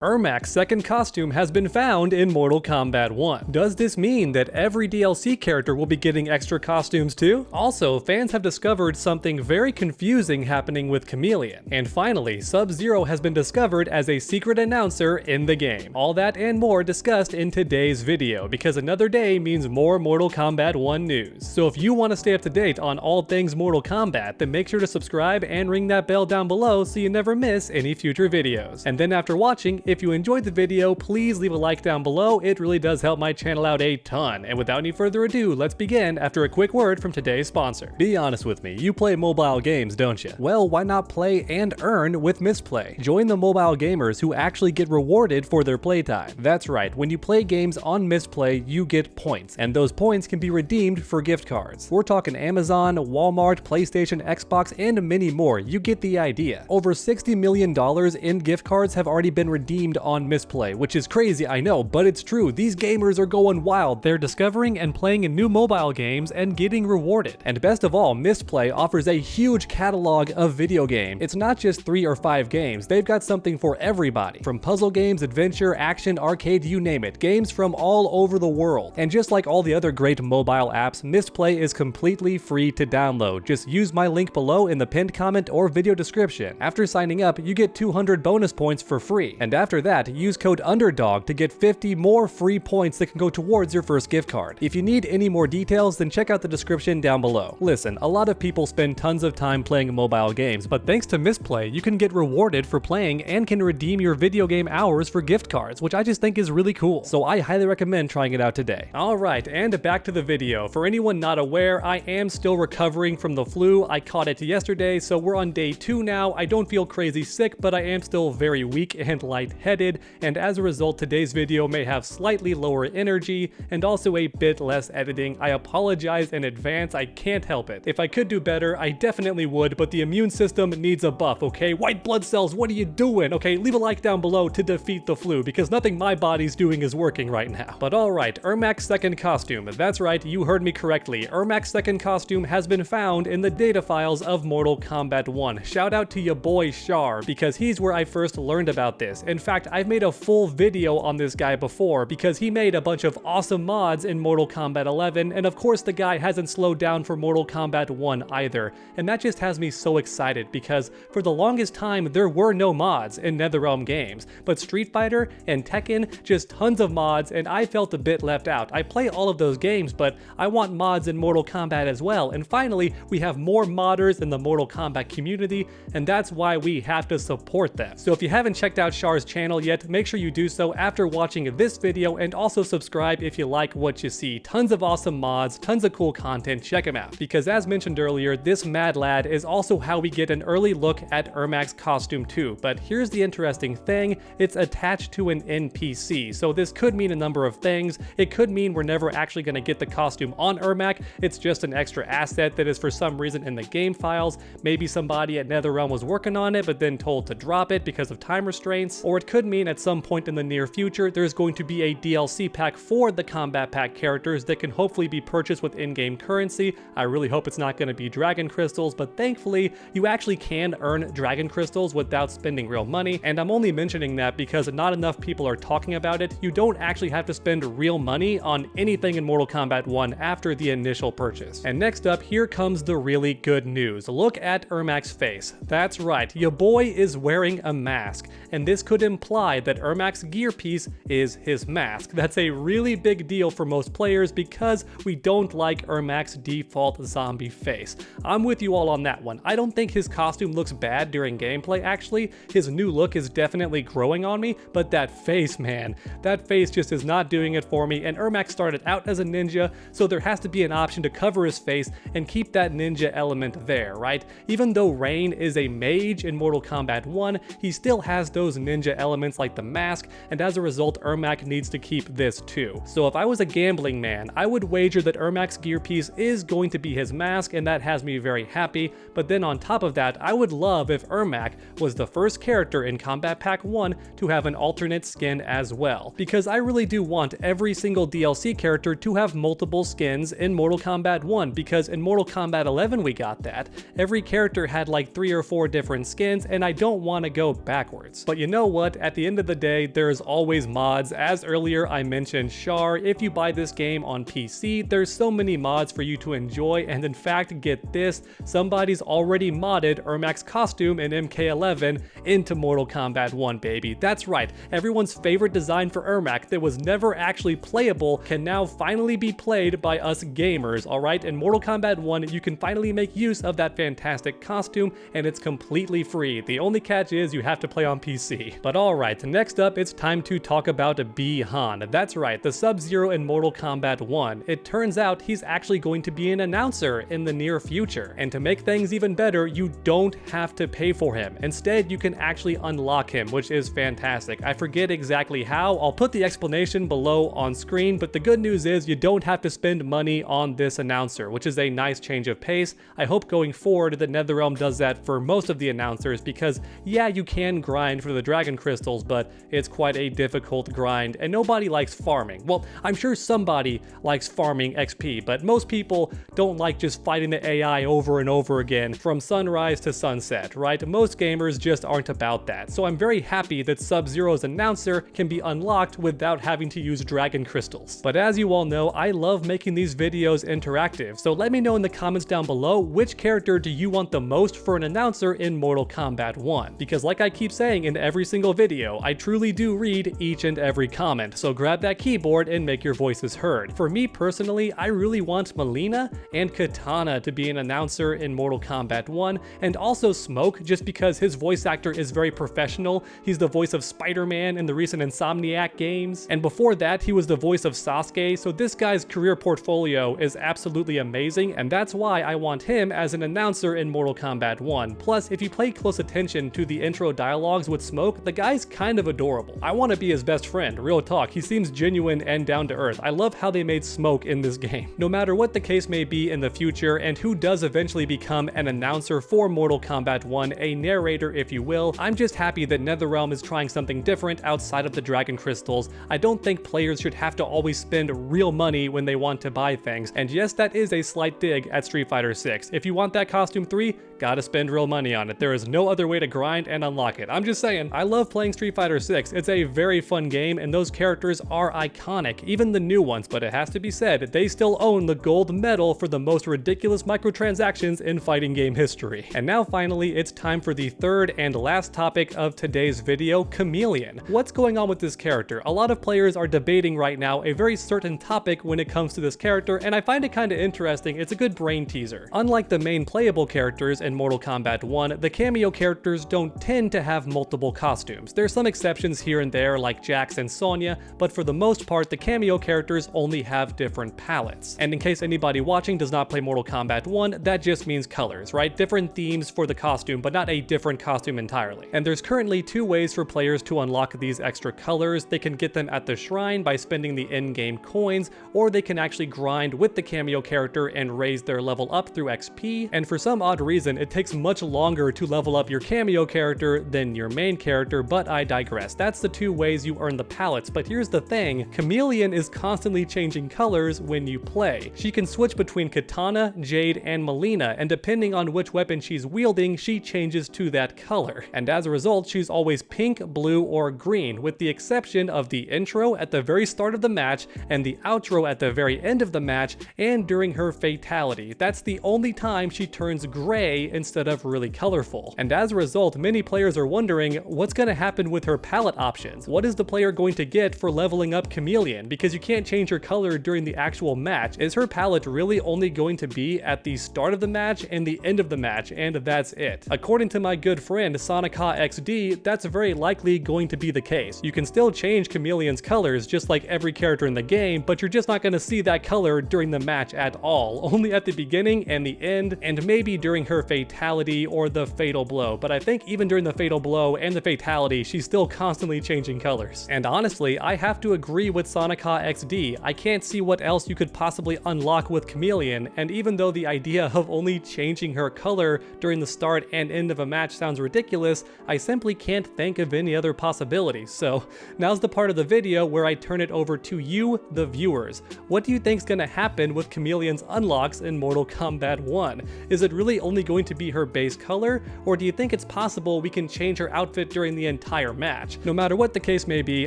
Ermac's second costume has been found in Mortal Kombat 1. Does this mean that every DLC character will be getting extra costumes too? Also, fans have discovered something very confusing happening with Chameleon. And finally, Sub-Zero has been discovered as a secret announcer in the game. All that and more discussed in today's video, because another day means more Mortal Kombat 1 news. So if you want to stay up to date on all things Mortal Kombat, then make sure to subscribe and ring that bell down below so you never miss any future videos. And then after watching, if you enjoyed the video, please leave a like down below. It really does help my channel out a ton. And without any further ado, let's begin after a quick word from today's sponsor. Be honest with me, you play mobile games, don't you? Well, why not play and earn with Mistplay? Join the mobile gamers who actually get rewarded for their playtime. That's right, when you play games on Mistplay, you get points, and those points can be redeemed for gift cards. We're talking Amazon, Walmart, PlayStation, Xbox, and many more. You get the idea. Over $60 million in gift cards have already been redeemed on Mistplay, which is crazy, I know, but it's true. These gamers are going wild. They're discovering and playing in new mobile games and getting rewarded. And best of all, Mistplay offers a huge catalog of video games. It's not just 3 or 5 games. They've got something for everybody. From puzzle games, adventure, action, arcade, you name it. Games from all over the world. And just like all the other great mobile apps, Mistplay is completely free to download. Just use my link below in the pinned comment or video description. After signing up, you get 200 bonus points for free. And after that, use code UNDERDOG to get 50 more free points that can go towards your first gift card. If you need any more details, then check out the description down below. Listen, a lot of people spend tons of time playing mobile games, but thanks to Mistplay, you can get rewarded for playing and can redeem your video game hours for gift cards, which I just think is really cool. So I highly recommend trying it out today. Alright, and back to the video. For anyone not aware, I am still recovering from the flu. I caught it yesterday, so we're on day 2 now. I don't feel crazy sick, but I am still very weak and lightheaded, and as a result, today's video may have slightly lower energy and also a bit less editing. I apologize in advance, I can't help it. If I could do better, I definitely would, but the immune system needs a buff, okay? White blood cells, what are you doing? Okay, leave a like down below to defeat the flu, because nothing my body's doing is working right now. But alright, Ermac's second costume. That's right, you heard me correctly. Ermac's second costume has been found in the data files of Mortal Kombat 1. Shout out to your boy Char, because he's where I first learned about this. In fact, I've made a full video on this guy before because he made a bunch of awesome mods in Mortal Kombat 11, and of course the guy hasn't slowed down for Mortal Kombat 1 either. And that just has me so excited because for the longest time there were no mods in NetherRealm games, but Street Fighter and Tekken, just tons of mods, and I felt a bit left out. I play all of those games, but I want mods in Mortal Kombat as well, and finally we have more modders in the Mortal Kombat community, and that's why we have to support them. So if you haven't checked out Char's channel yet, make sure you do so after watching this video, and also subscribe if you like what you see. Tons of awesome mods, tons of cool content, check them out. Because as mentioned earlier, this mad lad is also how we get an early look at Ermac's costume too, but here's the interesting thing, it's attached to an NPC, so this could mean a number of things. It could mean we're never actually going to get the costume on Ermac, it's just an extra asset that is for some reason in the game files. Maybe somebody at NetherRealm was working on it but then told to drop it because of time restraints, or it could mean at some point in the near future there's going to be a DLC pack for the Combat Pack characters that can hopefully be purchased with in-game currency. I really hope it's not going to be Dragon Crystals, but thankfully you actually can earn Dragon Crystals without spending real money, and I'm only mentioning that because not enough people are talking about it. You don't actually have to spend real money on anything in Mortal Kombat 1 after the initial purchase. And next up, here comes the really good news. Look at Ermac's face. That's right, your boy is wearing a mask, and this could imply that Ermac's gear piece is his mask. That's a really big deal for most players because we don't like Ermac's default zombie face. I'm with you all on that one. I don't think his costume looks bad during gameplay actually. His new look is definitely growing on me, but that face, man, that face just is not doing it for me, and Ermac started out as a ninja, so there has to be an option to cover his face and keep that ninja element there, right? Even though Rain is a mage in Mortal Kombat 1, he still has those ninja elements like the mask, and as a result Ermac needs to keep this too. So if I was a gambling man, I would wager that Ermac's gear piece is going to be his mask, and that has me very happy. But then on top of that, I would love if Ermac was the first character in Combat Pack 1 to have an alternate skin as well, because I really do want every single DLC character to have multiple skins in Mortal Kombat 1, because in Mortal Kombat 11 we got that. Every character had like 3 or 4 different skins, and I don't want to go backwards. But you know what? But at the end of the day, there's always mods. As earlier I mentioned Char, if you buy this game on PC, there's so many mods for you to enjoy, and in fact, get this, somebody's already modded Ermac's costume in MK11 into Mortal Kombat 1, baby. That's right, everyone's favorite design for Ermac that was never actually playable can now finally be played by us gamers, alright? In Mortal Kombat 1, you can finally make use of that fantastic costume, and it's completely free. The only catch is you have to play on PC. But alright, next up, it's time to talk about Bi-Han. That's right, the Sub-Zero in Mortal Kombat 1. It turns out he's actually going to be an announcer in the near future. And to make things even better, you don't have to pay for him. Instead, you can actually unlock him, which is fantastic. I forget exactly how. I'll put the explanation below on screen, but the good news is you don't have to spend money on this announcer, which is a nice change of pace. I hope going forward that NetherRealm does that for most of the announcers, because yeah, you can grind for the dragon crystals, but it's quite a difficult grind, and nobody likes farming. Well, I'm sure somebody likes farming XP, but most people don't like just fighting the AI over and over again from sunrise to sunset, right? Most gamers just aren't about that. So I'm very happy that Sub-Zero's announcer can be unlocked without having to use dragon crystals. But as you all know, I love making these videos interactive, so let me know in the comments down below, which character do you want the most for an announcer in Mortal Kombat 1? Because like I keep saying in every single video, I truly do read each and every comment, so grab that keyboard and make your voices heard. For me personally, I really want Mileena and Kitana to be an announcer in Mortal Kombat 1, and also Smoke, just because his voice actor is very professional. He's the voice of Spider-Man in the recent Insomniac games, and before that he was the voice of Sasuke, so this guy's career portfolio is absolutely amazing, and that's why I want him as an announcer in Mortal Kombat 1. Plus, if you pay close attention to the intro dialogues with Smoke, the guy's kind of adorable. I want to be his best friend, real talk. He seems genuine and down to earth. I love how they made Smoke in this game. No matter what the case may be in the future, and who does eventually become an announcer for Mortal Kombat 1, a narrator if you will, I'm just happy that NetherRealm is trying something different outside of the dragon crystals. I don't think players should have to always spend real money when they want to buy things, and yes, that is a slight dig at Street Fighter 6. If you want that costume 3, gotta spend real money on it. There is no other way to grind and unlock it. I'm just saying, I love playing Street Fighter 6. It's a very fun game, and those characters are iconic, even the new ones, but it has to be said, they still own the gold medal for the most ridiculous microtransactions in fighting game history. And now finally, it's time for the third and last topic of today's video, Chameleon. What's going on with this character? A lot of players are debating right now a very certain topic when it comes to this character, and I find it kind of interesting. It's a good brain teaser. Unlike the main playable characters in Mortal Kombat 1, the cameo characters don't tend to have multiple costumes. There's some exceptions here and there like Jax and Sonya, but for the most part, the cameo characters only have different palettes. And in case anybody watching does not play Mortal Kombat 1, that just means colors, right? Different themes for the costume, but not a different costume entirely. And there's currently two ways for players to unlock these extra colors. They can get them at the shrine by spending the in-game coins, or they can actually grind with the cameo character and raise their level up through XP. And for some odd reason, it takes much longer to level up your cameo character than your main character, but I digress. That's the two ways you earn the palettes, but here's the thing, Chameleon is constantly changing colors when you play. She can switch between Kitana, Jade, and Mileena, and depending on which weapon she's wielding, she changes to that color. And as a result, she's always pink, blue, or green, with the exception of the intro at the very start of the match and the outro at the very end of the match and during her fatality. That's the only time she turns gray instead of really colorful. And as a result, many players are wondering what's going to happen with her palette options. What is the player going to get for leveling up Chameleon? Because you can't change her color during the actual match. Is her palette really only going to be at the start of the match and the end of the match, and that's it? According to my good friend Sonica XD, that's very likely going to be the case. You can still change Chameleon's colors just like every character in the game, but you're just not going to see that color during the match at all, only at the beginning and the end, and maybe during her fatality or the fatal blow. But I think even during the fatal blow and the fatality, she's still constantly changing colors. And honestly, I have to agree with Sonica XD. I can't see what else you could possibly unlock with Chameleon, and even though the idea of only changing her color during the start and end of a match sounds ridiculous, I simply can't think of any other possibilities. So now's the part of the video where I turn it over to you, the viewers. What do you think's gonna happen with Chameleon's unlocks in Mortal Kombat 1? Is it really only going going to be her base color, or do you think it's possible we can change her outfit during the entire match? No matter what the case may be,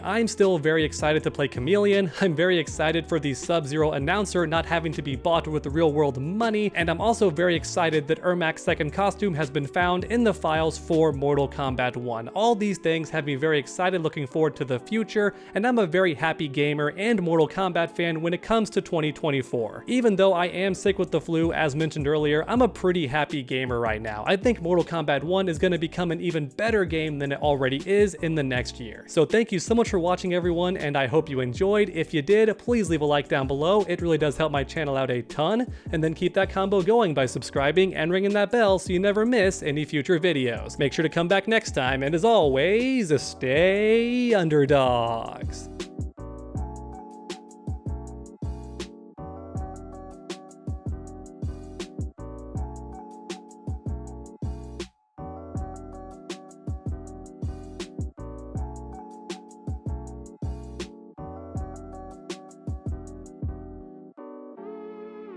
I'm still very excited to play Chameleon. I'm very excited for the Sub-Zero announcer not having to be bought with the real world money, and I'm also very excited that Ermac's second costume has been found in the files for Mortal Kombat 1. All these things have me very excited, looking forward to the future, and I'm a very happy gamer and Mortal Kombat fan when it comes to 2024. Even though I am sick with the flu, as mentioned earlier, I'm a pretty happy gamer right now. I think Mortal Kombat 1 is going to become an even better game than it already is in the next year. So thank you so much for watching, everyone, and I hope you enjoyed. If you did, please leave a like down below. It really does help my channel out a ton, and then keep that combo going by subscribing and ringing that bell so you never miss any future videos. Make sure to come back next time, and as always, stay underdogs.